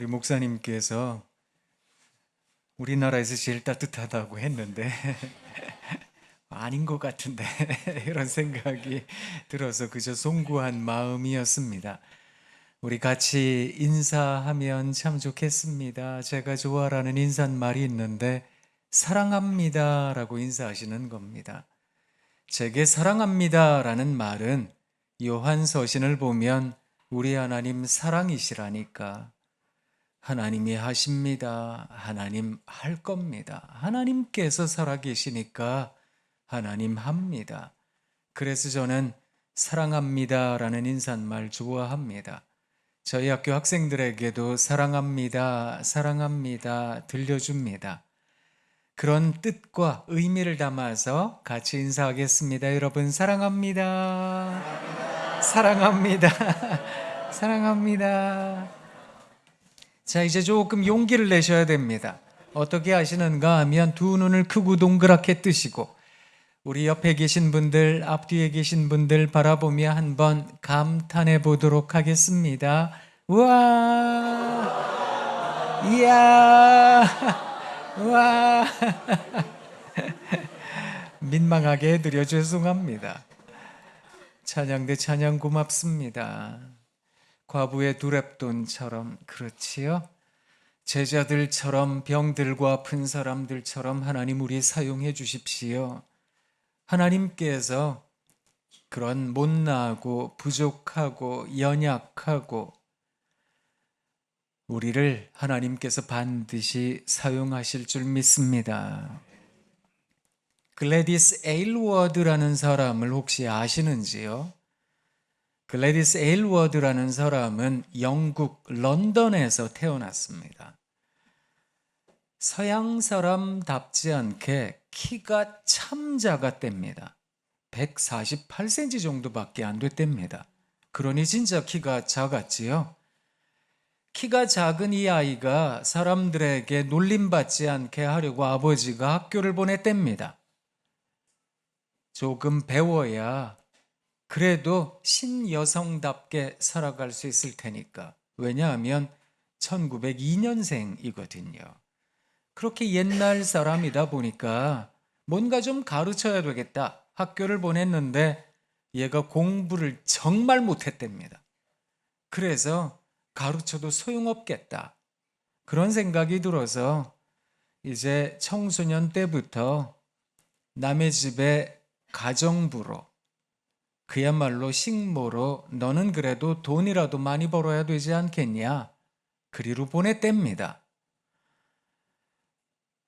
우리 목사님께서 우리나라에서 제일 따뜻하다고 했는데 아닌 것 같은데 이런 생각이 들어서 그저 송구한 마음이었습니다. 우리 같이 인사하면 참 좋겠습니다. 제가 좋아하는 인사말이 있는데 사랑합니다라고 인사하시는 겁니다. 제게 사랑합니다라는 말은 요한서신을 보면 우리 하나님 사랑이시라니까 하나님이 하십니다. 하나님 할 겁니다. 하나님께서 살아계시니까 하나님 합니다. 그래서 저는 사랑합니다라는 인사말 좋아합니다. 저희 학교 학생들에게도 사랑합니다, 사랑합니다 들려줍니다. 그런 뜻과 의미를 담아서 같이 인사하겠습니다. 여러분 사랑합니다. 사랑합니다. 사랑합니다. 자, 이제 조금 용기를 내셔야 됩니다. 어떻게 하시는가 하면 두 눈을 크고 동그랗게 뜨시고 우리 옆에 계신 분들, 앞뒤에 계신 분들 바라보며 한번 감탄해 보도록 하겠습니다. 우와! 이야! 우와! 민망하게 해드려 죄송합니다. 찬양 대 찬양 고맙습니다. 과부의 두렙돈처럼 그렇지요? 제자들처럼 병들고 아픈 사람들처럼 하나님 우리 사용해 주십시오. 하나님께서 그런 못나고 부족하고 연약하고 우리를 하나님께서 반드시 사용하실 줄 믿습니다. 글래디스 에일워드라는 사람을 혹시 아시는지요? 글래디스 에일워드라는 사람은 영국 런던에서 태어났습니다. 서양 사람답지 않게 키가 참 작았답니다. 148cm 정도밖에 안 됐답니다. 그러니 진짜 키가 작았지요. 키가 작은 이 아이가 사람들에게 놀림받지 않게 하려고 아버지가 학교를 보냈답니다. 조금 배워야 그래도 신여성답게 살아갈 수 있을 테니까. 왜냐하면 1902년생이거든요. 그렇게 옛날 사람이다 보니까 뭔가 좀 가르쳐야 되겠다. 학교를 보냈는데 얘가 공부를 정말 못했답니다. 그래서 가르쳐도 소용없겠다. 그런 생각이 들어서 이제 청소년 때부터 남의 집에 가정부로 그야말로 식모로 너는 그래도 돈이라도 많이 벌어야 되지 않겠냐? 그리로 보냈답니다.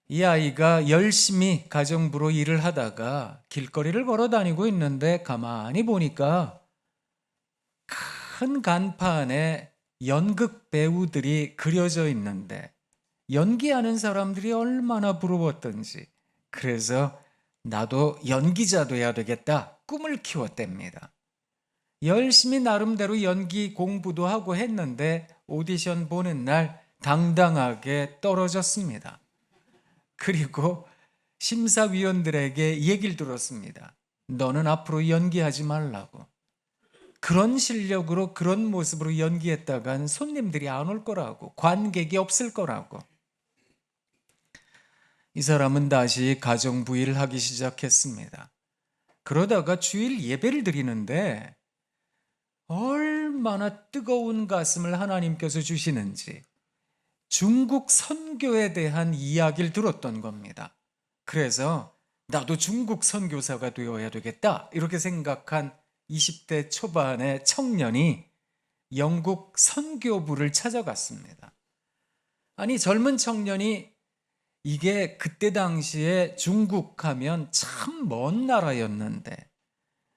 이 아이가 열심히 가정부로 일을 하다가 길거리를 걸어 다니고 있는데 가만히 보니까 큰 간판에 연극 배우들이 그려져 있는데 연기하는 사람들이 얼마나 부러웠던지 그래서 나도 연기자 돼야 되겠다 꿈을 키웠답니다. 열심히 나름대로 연기 공부도 하고 했는데 오디션 보는 날 당당하게 떨어졌습니다. 그리고 심사위원들에게 얘기를 들었습니다. 너는 앞으로 연기하지 말라고. 그런 실력으로 그런 모습으로 연기했다간 손님들이 안 올 거라고, 관객이 없을 거라고. 이 사람은 다시 가정부 일을 하기 시작했습니다. 그러다가 주일 예배를 드리는데 얼마나 뜨거운 가슴을 하나님께서 주시는지 중국 선교에 대한 이야기를 들었던 겁니다. 그래서 나도 중국 선교사가 되어야 되겠다 이렇게 생각한 20대 초반의 청년이 영국 선교부를 찾아갔습니다. 아니 젊은 청년이 이게 그때 당시에 중국 하면 참 먼 나라였는데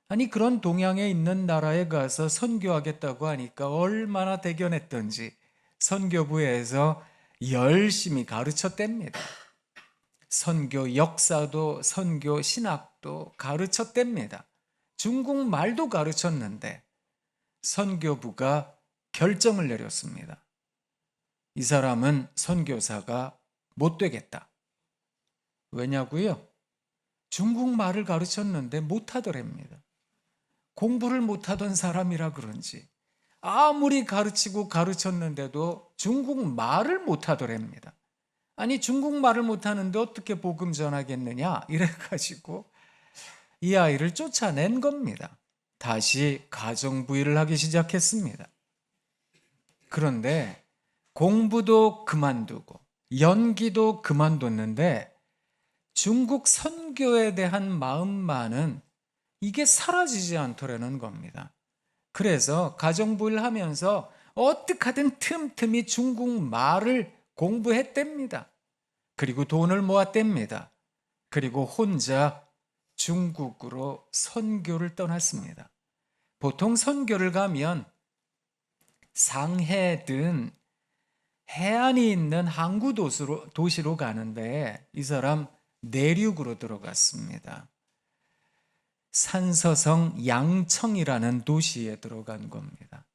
아니 그런 동양에 있는 나라에 가서 선교하겠다고 하니까 얼마나 대견했던지 선교부에서 열심히 가르쳤답니다. 선교 역사도 선교 신학도 가르쳤답니다. 중국말도 가르쳤는데 선교부가 결정을 내렸습니다. 이 사람은 선교사가 못 되겠다. 왜냐고요? 중국말을 가르쳤는데 못하더랍니다. 공부를 못하던 사람이라 그런지 아무리 가르치고 가르쳤는데도 중국말을 못하더랍니다. 아니 중국말을 못하는데 어떻게 복음 전하겠느냐 이래가지고 이 아이를 쫓아낸 겁니다. 다시 가정부일을 하기 시작했습니다. 그런데 공부도 그만두고 연기도 그만뒀는데 중국 선교에 대한 마음만은 이게 사라지지 않더라는 겁니다. 그래서 가정부일 하면서 어떻게 하든 틈틈이 중국말을 공부했답니다. 그리고 돈을 모았답니다. 그리고 혼자 중국으로 선교를 떠났습니다. 보통 선교를 가면 상해든 해안이 있는 항구 도시로 가는데 이 사람 내륙으로 들어갔습니다. 산서성 양청이라는 도시에 들어간 겁니다.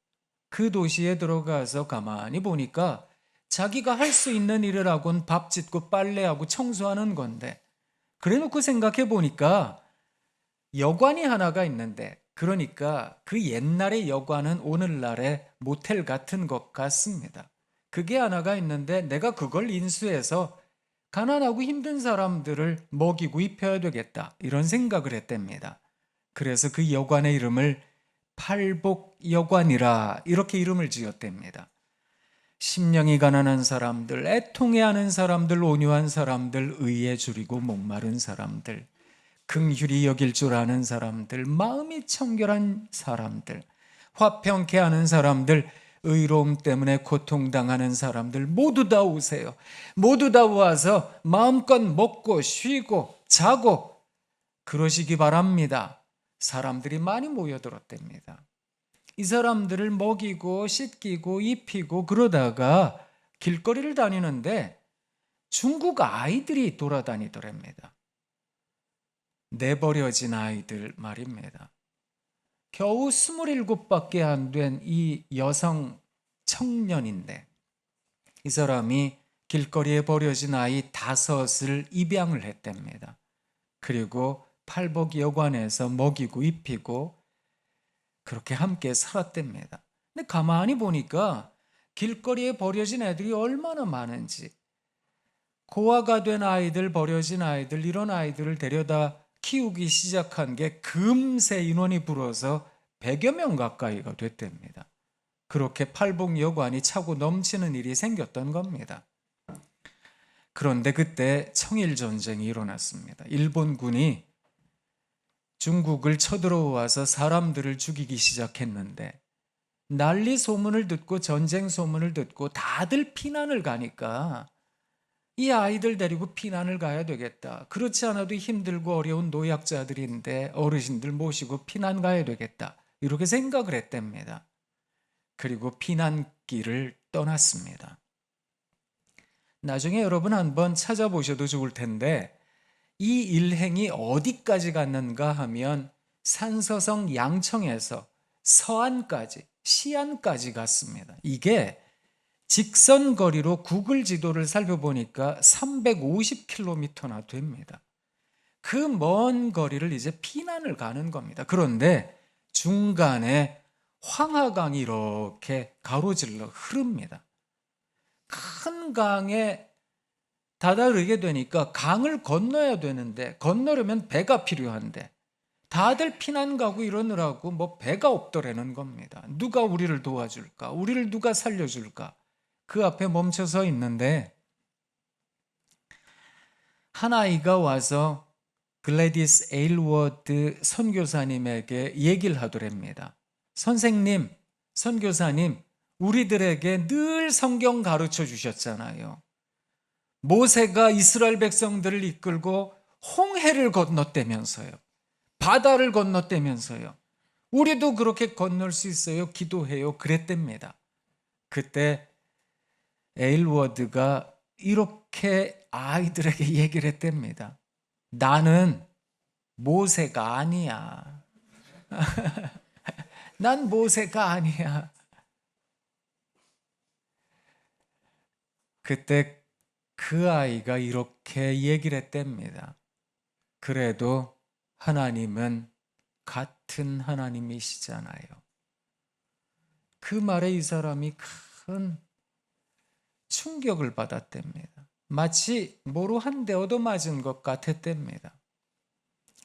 그 도시에 들어가서 가만히 보니까 자기가 할 수 있는 일을 하곤 밥 짓고 빨래하고 청소하는 건데, 그래 놓고 생각해 보니까 여관이 하나가 있는데, 그러니까 그 옛날의 여관은 오늘날의 모텔 같은 것 같습니다. 그게 하나가 있는데 내가 그걸 인수해서 가난하고 힘든 사람들을 먹이고 입혀야 되겠다, 이런 생각을 했답니다. 그래서 그 여관의 이름을 팔복여관이라 이렇게 이름을 지었답니다. 심령이 가난한 사람들, 애통해하는 사람들, 온유한 사람들, 의에 줄이고 목마른 사람들, 긍휼히 여길 줄 아는 사람들, 마음이 청결한 사람들, 화평케 하는 사람들, 의로움 때문에 고통당하는 사람들 모두 다 오세요. 모두 다 와서 마음껏 먹고 쉬고 자고 그러시기 바랍니다. 사람들이 많이 모여들었답니다. 이 사람들을 먹이고 씻기고 입히고 그러다가 길거리를 다니는데 중국 아이들이 돌아다니더랍니다. 내버려진 아이들 말입니다. 겨우 27밖에 안 된 이 여성 청년인데 이 사람이 길거리에 버려진 아이 5을 입양을 했답니다. 그리고 팔복여관에서 먹이고 입히고 그렇게 함께 살았답니다. 근데 가만히 보니까 길거리에 버려진 애들이 얼마나 많은지, 고아가 된 아이들, 버려진 아이들, 이런 아이들을 데려다 키우기 시작한 게 금세 인원이 불어서 100여 명 가까이가 됐답니다. 그렇게 팔복여관이 차고 넘치는 일이 생겼던 겁니다. 그런데 그때 청일전쟁이 일어났습니다. 일본군이 중국을 쳐들어와서 사람들을 죽이기 시작했는데 난리 소문을 듣고 전쟁 소문을 듣고 다들 피난을 가니까 이 아이들 데리고 피난을 가야 되겠다. 그렇지 않아도 힘들고 어려운 노약자들인데 어르신들 모시고 피난 가야 되겠다. 이렇게 생각을 했답니다. 그리고 피난길을 떠났습니다. 나중에 여러분 한번 찾아보셔도 좋을 텐데 이 일행이 어디까지 갔는가 하면 산서성 양청에서 서안까지, 시안까지 갔습니다. 이게 직선 거리로 구글 지도를 살펴보니까 350km나 됩니다. 그 먼 거리를 이제 피난을 가는 겁니다. 그런데 중간에 황하강이 이렇게 가로질러 흐릅니다. 큰 강에 다다르게 되니까 강을 건너야 되는데, 건너려면 배가 필요한데 다들 피난 가고 이러느라고 뭐 배가 없더라는 겁니다. 누가 우리를 도와줄까? 우리를 누가 살려줄까? 그 앞에 멈춰서 있는데 한 아이가 와서 글래디스 에일워드 선교사님에게 얘기를 하더랍니다. 선생님, 선교사님, 우리들에게 늘 성경 가르쳐 주셨잖아요. 모세가 이스라엘 백성들을 이끌고 홍해를 건넜다면서요. 바다를 건넜다면서요. 우리도 그렇게 건널 수 있어요. 기도해요. 그랬답니다. 그때 에일워드가 이렇게 아이들에게 얘기를 했답니다. 나는 모세가 아니야. 난 모세가 아니야. 그때 그 아이가 이렇게 얘기를 했답니다. 그래도 하나님은 같은 하나님이시잖아요. 그 말에 이 사람이 큰 충격을 받았답니다. 마치 뭐로 한 대 얻어맞은 것 같았답니다.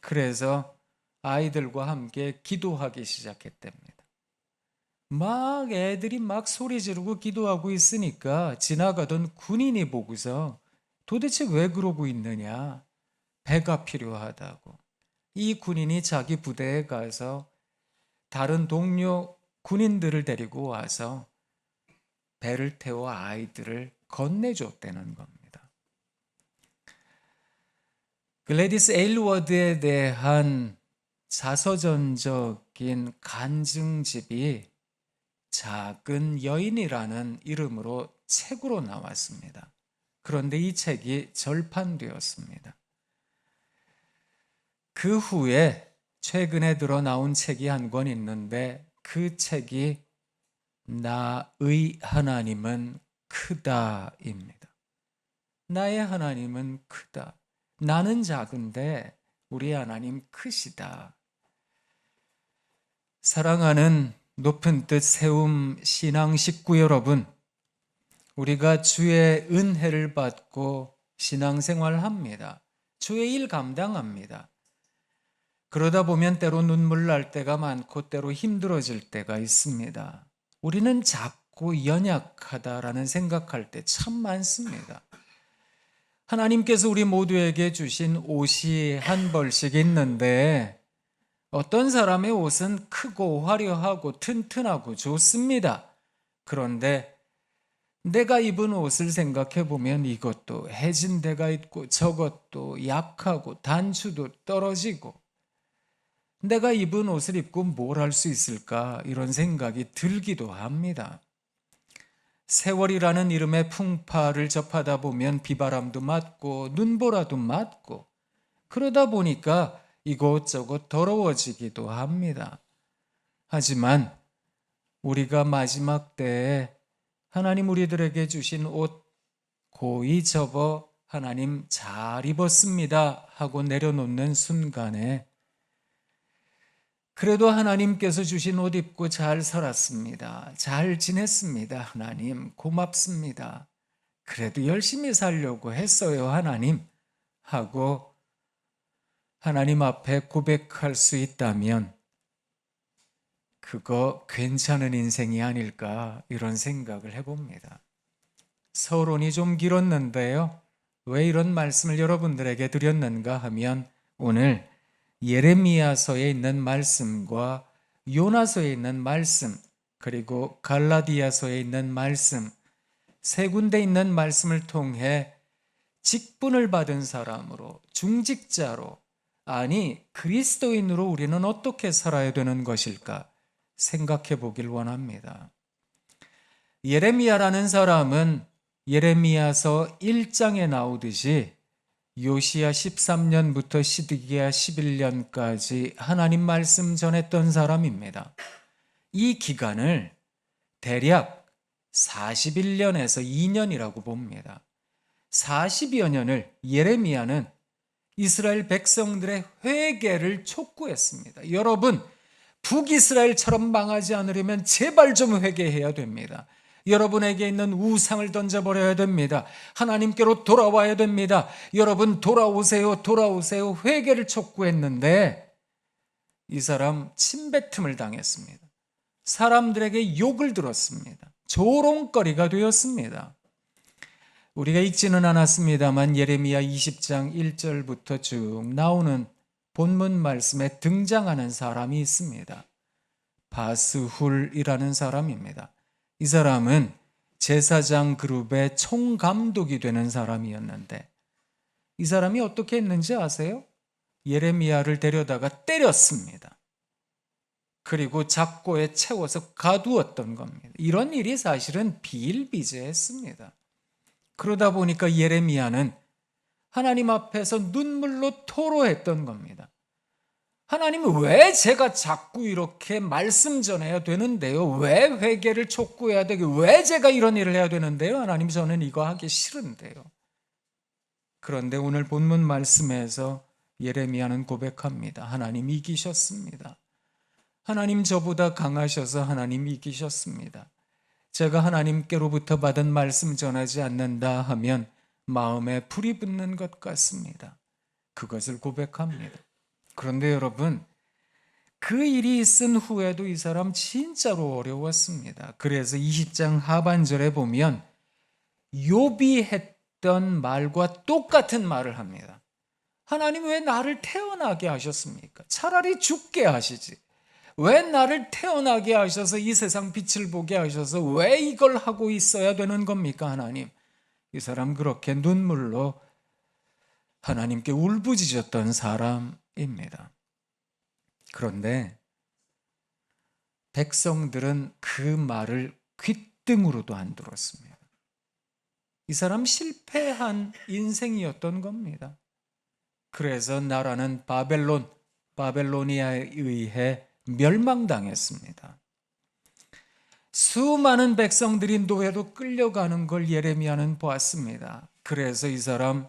그래서 아이들과 함께 기도하기 시작했답니다. 막 애들이 막 소리 지르고 기도하고 있으니까 지나가던 군인이 보고서 도대체 왜 그러고 있느냐, 배가 필요하다고. 이 군인이 자기 부대에 가서 다른 동료 군인들을 데리고 와서 배를 태워 아이들을 건네줬다는 겁니다. 글래디스 에일워드에 대한 자서전적인 간증집이 작은 여인이라는 이름으로 책으로 나왔습니다. 그런데 이 책이 절판되었습니다. 그 후에 최근에 들어 나온 책이 한 권 있는데 그 책이 나의 하나님은 크다입니다. 나의 하나님은 크다. 나는 작은데 우리 하나님 크시다. 사랑하는 높은 뜻 세움 신앙 식구 여러분, 우리가 주의 은혜를 받고 신앙생활합니다. 주의 일 감당합니다. 그러다 보면 때로 눈물 날 때가 많고 때로 힘들어질 때가 있습니다. 우리는 작고 연약하다라는 생각할 때 참 많습니다. 하나님께서 우리 모두에게 주신 옷이 한 벌씩 있는데 어떤 사람의 옷은 크고 화려하고 튼튼하고 좋습니다. 그런데 내가 입은 옷을 생각해 보면 이것도 해진 데가 있고 저것도 약하고 단추도 떨어지고 내가 입은 옷을 입고 뭘 할 수 있을까 이런 생각이 들기도 합니다. 세월이라는 이름의 풍파를 접하다 보면 비바람도 맞고 눈보라도 맞고 그러다 보니까 이곳저곳 더러워지기도 합니다. 하지만 우리가 마지막 때에 하나님 우리들에게 주신 옷 고이 접어 하나님 잘 입었습니다 하고 내려놓는 순간에 그래도 하나님께서 주신 옷 입고 잘 살았습니다. 잘 지냈습니다. 하나님 고맙습니다. 그래도 열심히 살려고 했어요. 하나님 하고 하나님 앞에 고백할 수 있다면 그거 괜찮은 인생이 아닐까 이런 생각을 해봅니다. 서론이 좀 길었는데요. 왜 이런 말씀을 여러분들에게 드렸는가 하면 오늘 예레미야서에 있는 말씀과 요나서에 있는 말씀 그리고 갈라디아서에 있는 말씀 세 군데 있는 말씀을 통해 직분을 받은 사람으로 중직자로 아니 그리스도인으로 우리는 어떻게 살아야 되는 것일까 생각해 보길 원합니다. 예레미야라는 사람은 예레미야서 1장에 나오듯이 요시야 13년부터 시드기야 11년까지 하나님 말씀 전했던 사람입니다. 이 기간을 대략 41년에서 2년이라고 봅니다. 40여 년을 예레미야는 이스라엘 백성들의 회개를 촉구했습니다. 여러분, 북이스라엘처럼 망하지 않으려면 제발 좀 회개해야 됩니다. 여러분에게 있는 우상을 던져버려야 됩니다. 하나님께로 돌아와야 됩니다. 여러분 돌아오세요, 돌아오세요. 회개를 촉구했는데 이 사람 침뱉음을 당했습니다. 사람들에게 욕을 들었습니다. 조롱거리가 되었습니다. 우리가 읽지는 않았습니다만 예레미야 20장 1절부터 쭉 나오는 본문 말씀에 등장하는 사람이 있습니다. 바스훌이라는 사람입니다. 이 사람은 제사장 그룹의 총감독이 되는 사람이었는데 이 사람이 어떻게 했는지 아세요? 예레미야를 데려다가 때렸습니다. 그리고 작고에 채워서 가두었던 겁니다. 이런 일이 사실은 비일비재했습니다. 그러다 보니까 예레미야는 하나님 앞에서 눈물로 토로했던 겁니다. 하나님 왜 제가 자꾸 이렇게 말씀 전해야 되는데요? 왜 회개를 촉구해야 되고 왜 제가 이런 일을 해야 되는데요? 하나님 저는 이거 하기 싫은데요. 그런데 오늘 본문 말씀에서 예레미야는 고백합니다. 하나님 이기셨습니다. 하나님 저보다 강하셔서 하나님 이기셨습니다. 제가 하나님께로부터 받은 말씀 전하지 않는다 하면 마음에 불이 붙는 것 같습니다. 그것을 고백합니다. 그런데 여러분, 그 일이 있은 후에도 이 사람 진짜로 어려웠습니다. 그래서 20장 하반절에 보면 욥이 했던 말과 똑같은 말을 합니다. 하나님 왜 나를 태어나게 하셨습니까? 차라리 죽게 하시지. 왜 나를 태어나게 하셔서 이 세상 빛을 보게 하셔서 왜 이걸 하고 있어야 되는 겁니까, 하나님? 이 사람 그렇게 눈물로 하나님께 울부짖었던 사람입니다. 그런데 백성들은 그 말을 귓등으로도 안 들었습니다. 이 사람 실패한 인생이었던 겁니다. 그래서 나라는 바벨로니아에 의해 멸망당했습니다. 수많은 백성들이 노예로 끌려가는 걸 예레미야는 보았습니다. 그래서 이 사람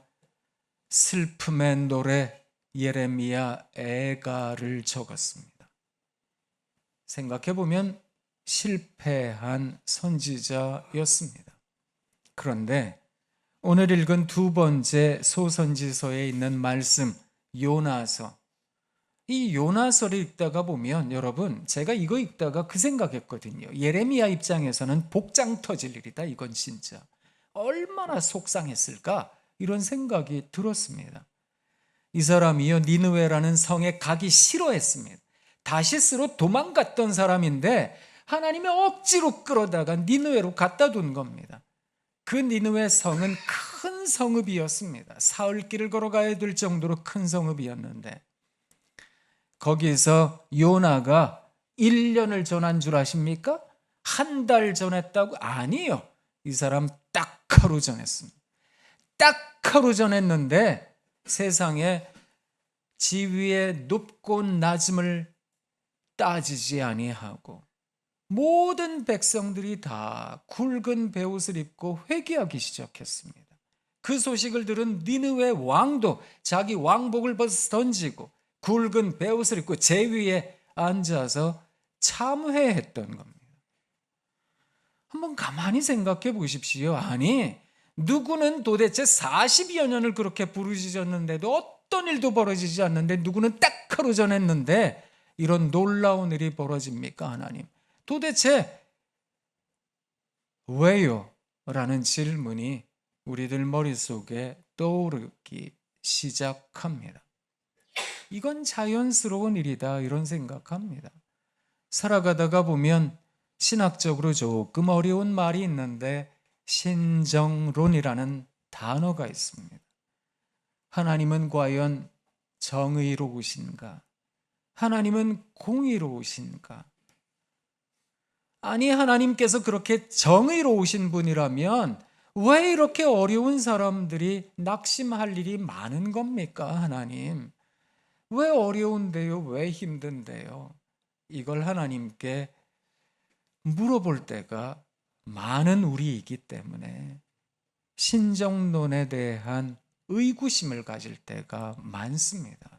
슬픔의 노래 예레미야 애가를 적었습니다. 생각해보면 실패한 선지자였습니다. 그런데 오늘 읽은 두 번째 소선지서에 있는 말씀 요나서, 이 요나서를 읽다가 보면 여러분, 제가 이거 읽다가 그 생각했거든요. 예레미야 입장에서는 복장 터질 일이다. 이건 진짜 얼마나 속상했을까, 이런 생각이 들었습니다. 이 사람이요, 니느웨라는 성에 가기 싫어했습니다. 다시스로 도망갔던 사람인데 하나님이 억지로 끌어다가 니느웨로 갖다 둔 겁니다. 그 니느웨 성은 큰 성읍이었습니다. 사흘길을 걸어가야 될 정도로 큰 성읍이었는데 거기서 요나가 1년을 전한 줄 아십니까? 한 달 전했다고? 아니요. 이 사람 딱 하루 전했습니다. 딱 하루 전했는데 세상에 지위의 높고 낮음을 따지지 아니하고 모든 백성들이 다 굵은 베옷을 입고 회개하기 시작했습니다. 그 소식을 들은 니느웨 왕도 자기 왕복을 벗어 던지고 굵은 베옷을 입고 제 위에 앉아서 참회했던 겁니다. 한번 가만히 생각해 보십시오. 아니, 누구는 도대체 40여 년을 그렇게 부르짖었는데도 어떤 일도 벌어지지 않는데 누구는 딱 하루 전했는데 이런 놀라운 일이 벌어집니까, 하나님? 도대체 왜요? 라는 질문이 우리들 머릿속에 떠오르기 시작합니다. 이건 자연스러운 일이다, 이런 생각합니다. 살아가다가 보면 신학적으로 조금 어려운 말이 있는데 신정론이라는 단어가 있습니다. 하나님은 과연 정의로우신가? 하나님은 공의로우신가? 아니, 하나님께서 그렇게 정의로우신 분이라면 왜 이렇게 어려운 사람들이 낙심할 일이 많은 겁니까, 하나님? 왜 어려운데요? 왜 힘든데요? 이걸 하나님께 물어볼 때가 많은 우리이기 때문에 신정론에 대한 의구심을 가질 때가 많습니다.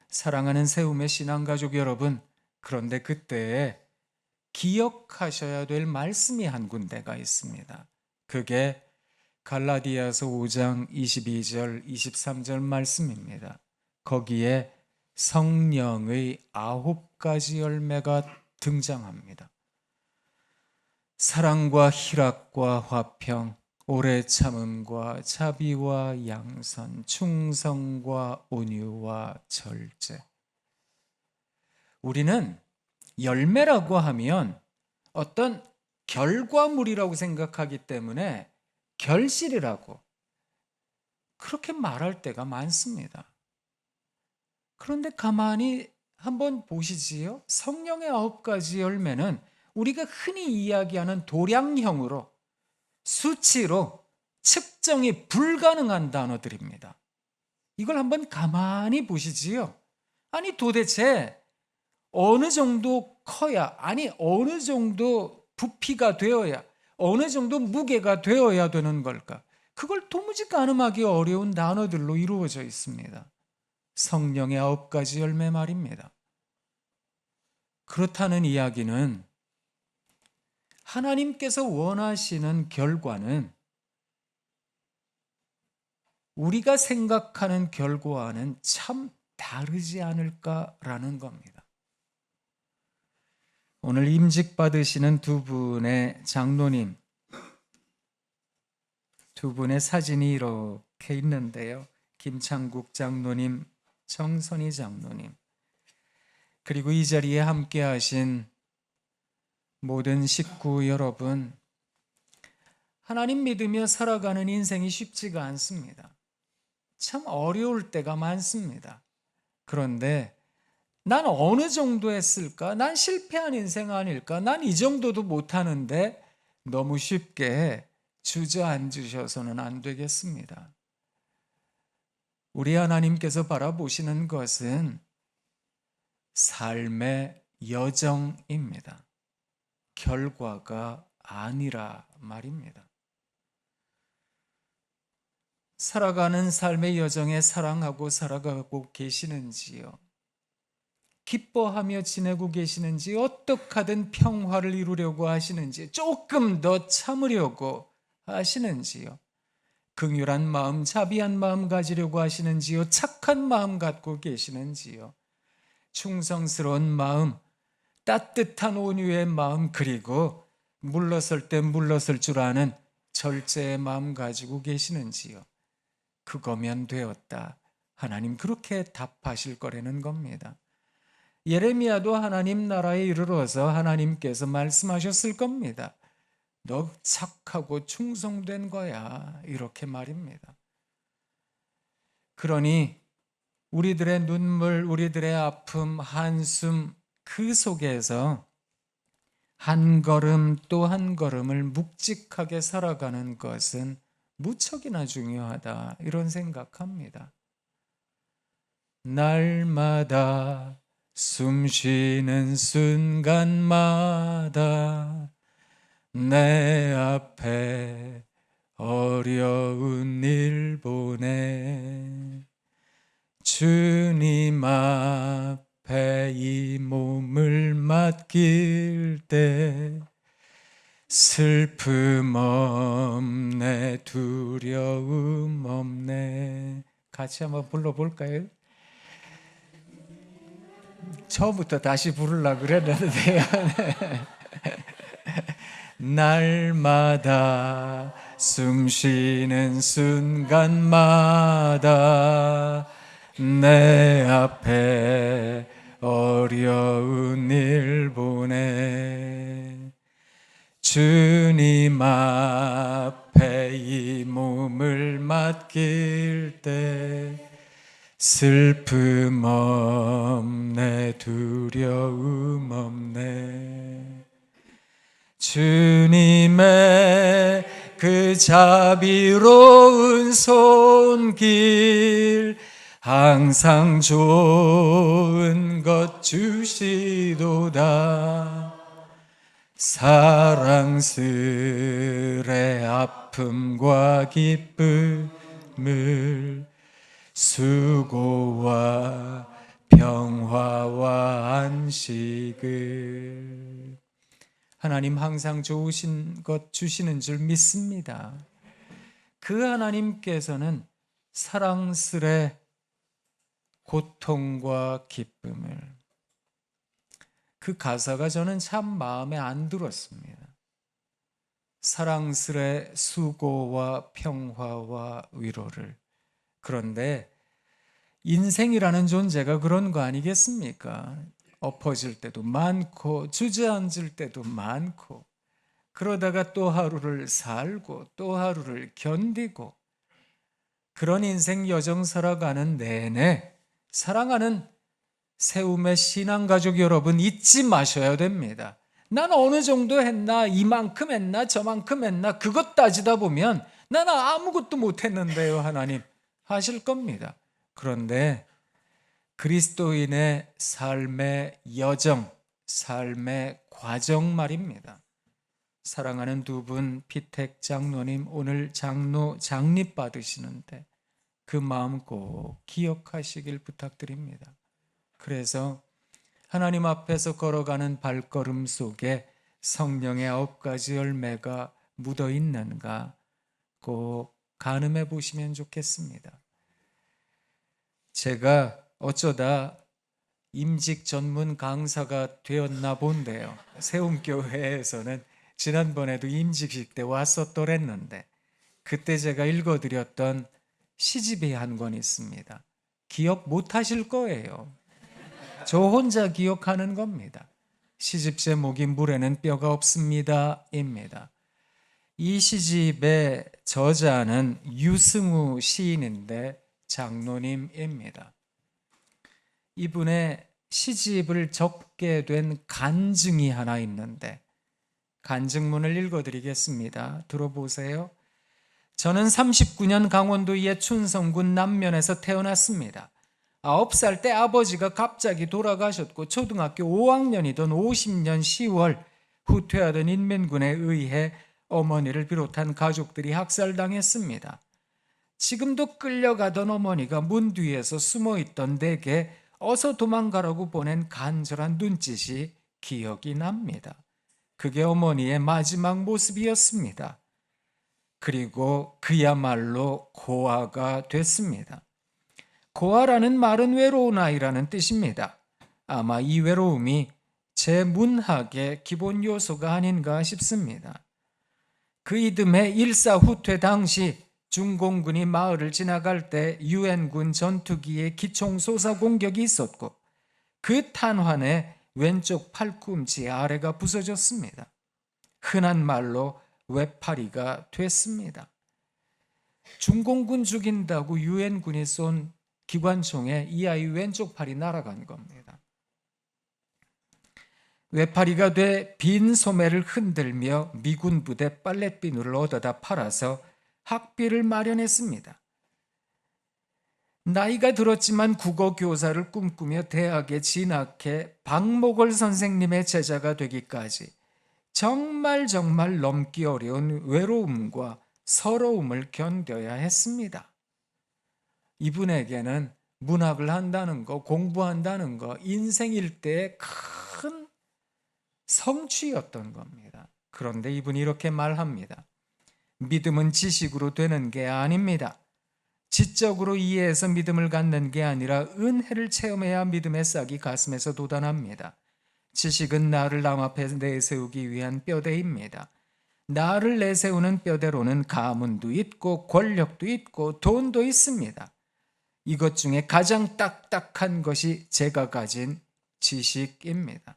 사랑하는 세움의 신앙가족 여러분, 그런데 그때에 기억하셔야 될 말씀이 한 군데가 있습니다. 그게 갈라디아서 5장 22절 23절 말씀입니다. 거기에 성령의 9가지 열매가 등장합니다. 사랑과 희락과 화평, 오래 참음과 자비와 양선, 충성과 온유와 절제. 우리는 열매라고 하면 어떤 결과물이라고 생각하기 때문에 결실이라고 그렇게 말할 때가 많습니다. 그런데 가만히 한번 보시지요. 성령의 9가지 열매는 우리가 흔히 이야기하는 도량형으로 수치로 측정이 불가능한 단어들입니다. 이걸 한번 가만히 보시지요. 아니, 도대체 어느 정도 커야, 아니 어느 정도 부피가 되어야, 어느 정도 무게가 되어야 되는 걸까? 그걸 도무지 가늠하기 어려운 단어들로 이루어져 있습니다. 성령의 9가지 열매 말입니다. 그렇다는 이야기는 하나님께서 원하시는 결과는 우리가 생각하는 결과와는 참 다르지 않을까라는 겁니다. 오늘 임직 받으시는 두 분의 장로님, 두 분의 사진이 이렇게 있는데요. 김창국 장로님, 정선희 장로님, 그리고 이 자리에 함께 하신 모든 식구 여러분, 하나님 믿으며 살아가는 인생이 쉽지가 않습니다. 참 어려울 때가 많습니다. 그런데 난 어느 정도 했을까? 난 실패한 인생 아닐까? 난 이 정도도 못하는데 너무 쉽게 주저앉으셔서는 안 되겠습니다. 우리 하나님께서 바라보시는 것은 삶의 여정입니다. 결과가 아니라 말입니다. 살아가는 삶의 여정에 사랑하고 살아가고 계시는지요? 기뻐하며 지내고 계시는지, 어떻게 하든 평화를 이루려고 하시는지, 조금 더 참으려고 하시는지요? 긍휼한 마음, 자비한 마음 가지려고 하시는지요? 착한 마음 갖고 계시는지요? 충성스러운 마음, 따뜻한 온유의 마음, 그리고 물러설 때 물러설 줄 아는 절제의 마음 가지고 계시는지요? 그거면 되었다. 하나님 그렇게 답하실 거라는 겁니다. 예레미야도 하나님 나라에 이르러서 하나님께서 말씀하셨을 겁니다. 너 착하고 충성된 거야, 이렇게 말입니다. 그러니 우리들의 눈물, 우리들의 아픔, 한숨, 그 속에서 한 걸음 또 한 걸음을 묵직하게 살아가는 것은 무척이나 중요하다, 이런 생각합니다. 날마다 숨 쉬는 순간마다 내 앞에 어려운 일 보내 주님 앞에 이 몸을 맡길 때 슬픔 없네, 두려움 없네. 같이 한번 불러볼까요? 처음부터 다시 부르려고 그랬는데요. 날마다 숨 쉬는 순간마다 내 앞에 어려운 일 보내 주님 앞에 이 몸을 맡길 때 슬픔 없네, 두려움 없네. 주님의 그 자비로운 손길 항상 좋은 것 주시도다. 사랑스레 아픔과 기쁨을 수고와 평화와 안식을 하나님 항상 좋으신 것 주시는 줄 믿습니다. 그 하나님께서는 사랑스레 고통과 기쁨을, 그 가사가 저는 참 마음에 안 들었습니다. 사랑스레 수고와 평화와 위로를. 그런데 인생이라는 존재가 그런 거 아니겠습니까? 엎어질 때도 많고 주저앉을 때도 많고, 그러다가 또 하루를 살고 또 하루를 견디고, 그런 인생 여정 살아가는 내내 사랑하는 세움의 신앙가족 여러분, 잊지 마셔야 됩니다. 난 어느 정도 했나, 이만큼 했나, 저만큼 했나, 그것 따지다 보면 나는 아무것도 못했는데요 하나님 하실 겁니다. 그런데 그리스도인의 삶의 여정, 삶의 과정 말입니다. 사랑하는 두 분, 피택 장로님, 오늘 장로 장립 받으시는데 그 마음 꼭 기억하시길 부탁드립니다. 그래서 하나님 앞에서 걸어가는 발걸음 속에 성령의 9가지 열매가 묻어 있는가 꼭 가늠해 보시면 좋겠습니다. 제가 어쩌다 임직 전문 강사가 되었나 본데요. 세움교회에서는 지난번에도 임직식 때 왔었더랬는데 그때 제가 읽어드렸던 시집이 한 권 있습니다. 기억 못하실 거예요. 저 혼자 기억하는 겁니다. 시집 제목이 물에는 뼈가 없습니다 입니다. 이 시집의 저자는 유승우 시인인데 장로님입니다. 이분의 시집을 적게 된 간증이 하나 있는데 간증문을 읽어드리겠습니다. 들어보세요. 저는 39년 강원도 예춘성군 남면에서 태어났습니다. 9살 때 아버지가 갑자기 돌아가셨고 초등학교 5학년이던 50년 10월 후퇴하던 인민군에 의해 어머니를 비롯한 가족들이 학살당했습니다. 지금도 끌려가던 어머니가 문 뒤에서 숨어있던 댁에 어서 도망가라고 보낸 간절한 눈짓이 기억이 납니다. 그게 어머니의 마지막 모습이었습니다. 그리고 그야말로 고아가 됐습니다. 고아라는 말은 외로운 아이라는 뜻입니다. 아마 이 외로움이 제 문학의 기본 요소가 아닌가 싶습니다. 그 이듬해 일사후퇴 당시 중공군이 마을을 지나갈 때 유엔군 전투기에 기총 쏘사 공격이 있었고 그 탄환에 왼쪽 팔꿈치 아래가 부서졌습니다. 흔한 말로 외파리가 됐습니다. 중공군 죽인다고 유엔군이 쏜 기관총에 이 아이 왼쪽 팔이 날아간 겁니다. 외파리가 돼 빈 소매를 흔들며 미군 부대 빨랫비누를 얻어다 팔아서 학비를 마련했습니다. 나이가 들었지만 국어 교사를 꿈꾸며 대학에 진학해 박목월 선생님의 제자가 되기까지 정말 넘기 어려운 외로움과 서러움을 견뎌야 했습니다. 이분에게는 문학을 한다는 거, 공부한다는 거, 인생 일대의 큰 성취였던 겁니다. 그런데 이분이 이렇게 말합니다. 믿음은 지식으로 되는 게 아닙니다. 지적으로 이해해서 믿음을 갖는 게 아니라 은혜를 체험해야 믿음의 싹이 가슴에서 돋아납니다. 지식은 나를 남 앞에 내세우기 위한 뼈대입니다. 나를 내세우는 뼈대로는 가문도 있고 권력도 있고 돈도 있습니다. 이것 중에 가장 딱딱한 것이 제가 가진 지식입니다.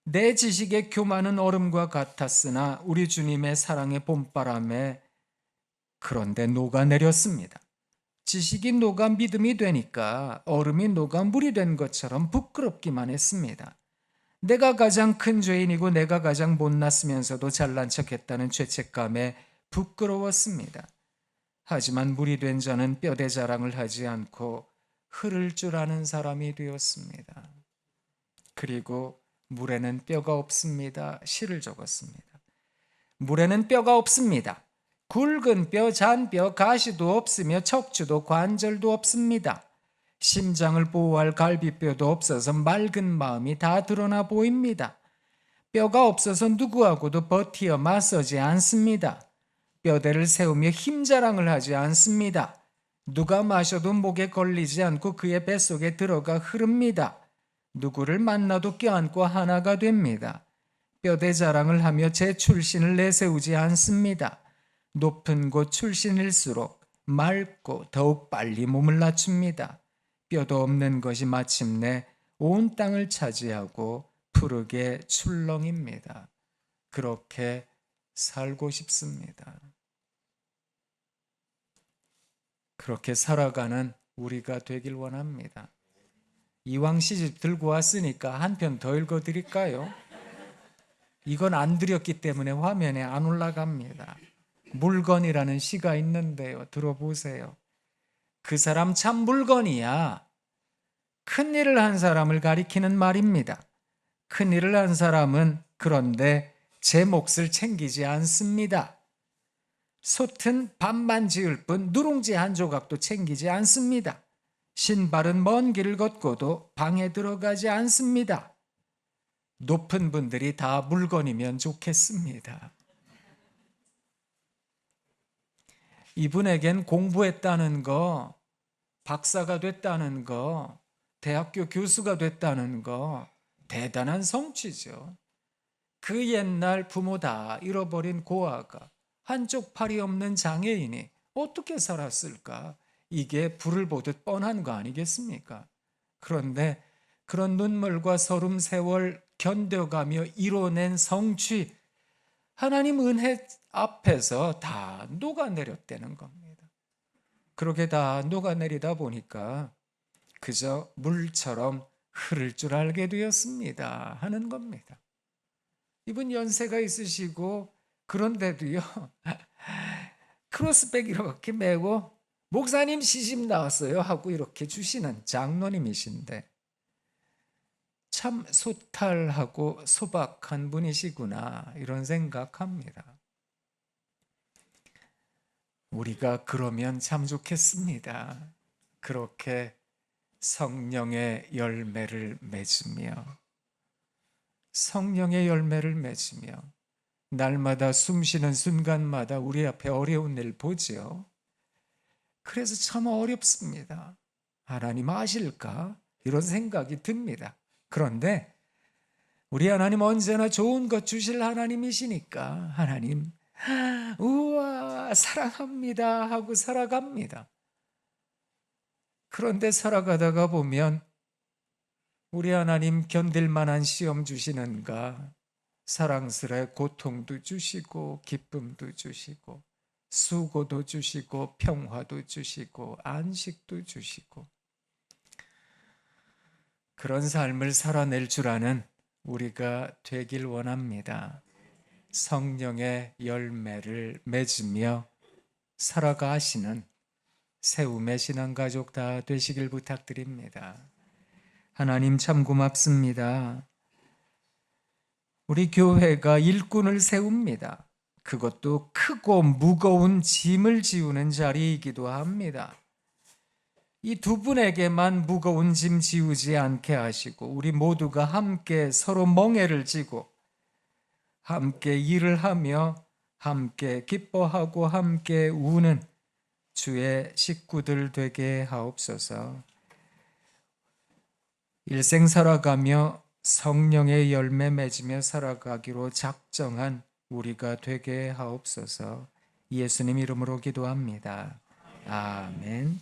내 지식의 교만은 얼음과 같았으나 우리 주님의 사랑의 봄바람에 그런데 녹아내렸습니다. 지식이 녹아 믿음이 되니까 얼음이 녹아 물이 된 것처럼 부끄럽기만 했습니다. 내가 가장 큰 죄인이고 내가 가장 못났으면서도 잘난 척했다는 죄책감에 부끄러웠습니다. 하지만 물이 된 저는 뼈대 자랑을 하지 않고 흐를 줄 아는 사람이 되었습니다. 그리고 물에는 뼈가 없습니다. 시를 적었습니다. 물에는 뼈가 없습니다. 굵은 뼈, 잔뼈, 가시도 없으며 척추도 관절도 없습니다. 심장을 보호할 갈비뼈도 없어서 맑은 마음이 다 드러나 보입니다. 뼈가 없어서 누구하고도 버티어 맞서지 않습니다. 뼈대를 세우며 힘자랑을 하지 않습니다. 누가 마셔도 목에 걸리지 않고 그의 뱃속에 들어가 흐릅니다. 누구를 만나도 껴안고 하나가 됩니다. 뼈대 자랑을 하며 제 출신을 내세우지 않습니다. 높은 곳 출신일수록 맑고 더욱 빨리 몸을 낮춥니다. 뼈도 없는 것이 마침내 온 땅을 차지하고 푸르게 출렁입니다. 그렇게 살고 싶습니다. 그렇게 살아가는 우리가 되길 원합니다. 이왕 시집 들고 왔으니까 한 편 더 읽어드릴까요? 이건 안 드렸기 때문에 화면에 안 올라갑니다. 물건이라는 시가 있는데요. 들어보세요. 그 사람 참 물건이야. 큰일을 한 사람을 가리키는 말입니다. 큰일을 한 사람은 그런데 제 몫을 챙기지 않습니다. 솥은 밥만 지을 뿐 누룽지 한 조각도 챙기지 않습니다. 신발은 먼 길을 걷고도 방에 들어가지 않습니다. 높은 분들이 다 물건이면 좋겠습니다. 이분에겐 공부했다는 거, 박사가 됐다는 거, 대학교 교수가 됐다는 거 대단한 성취죠. 그 옛날 부모 다 잃어버린 고아가 한쪽 팔이 없는 장애인이 어떻게 살았을까? 이게 불을 보듯 뻔한 거 아니겠습니까? 그런데 그런 눈물과 서름 세월 견뎌가며 이뤄낸 성취, 하나님 은혜 앞에서 다 녹아내렸다는 겁니다. 그렇게 다 녹아내리다 보니까 그저 물처럼 흐를 줄 알게 되었습니다 하는 겁니다. 이분 연세가 있으시고 그런데도요 크로스백 이렇게 메고 목사님 시집 나왔어요 하고 이렇게 주시는 장로님이신데 참 소탈하고 소박한 분이시구나 이런 생각합니다. 우리가 그러면 참 좋겠습니다. 그렇게 성령의 열매를 맺으며 성령의 열매를 맺으며 날마다 숨쉬는 순간마다 우리 앞에 어려운 일 보죠. 그래서 참 어렵습니다. 하나님 아실까? 이런 생각이 듭니다. 그런데 우리 하나님 언제나 좋은 것 주실 하나님이시니까 하나님 우와 사랑합니다 하고 살아갑니다. 그런데 살아가다가 보면 우리 하나님 견딜 만한 시험 주시는가? 사랑스레 고통도 주시고 기쁨도 주시고 수고도 주시고 평화도 주시고 안식도 주시고 그런 삶을 살아낼 줄 아는 우리가 되길 원합니다. 성령의 열매를 맺으며 살아가시는 세움의 신앙가족 다 되시길 부탁드립니다. 하나님 참 고맙습니다. 우리 교회가 일꾼을 세웁니다. 그것도 크고 무거운 짐을 지우는 자리이기도 합니다. 이 두 분에게만 무거운 짐 지우지 않게 하시고 우리 모두가 함께 서로 멍에를 지고 함께 일을 하며 함께 기뻐하고 함께 우는 주의 식구들 되게 하옵소서. 일생 살아가며 성령의 열매 맺으며 살아가기로 작정한 우리가 되게 하옵소서. 예수님 이름으로 기도합니다. 아멘.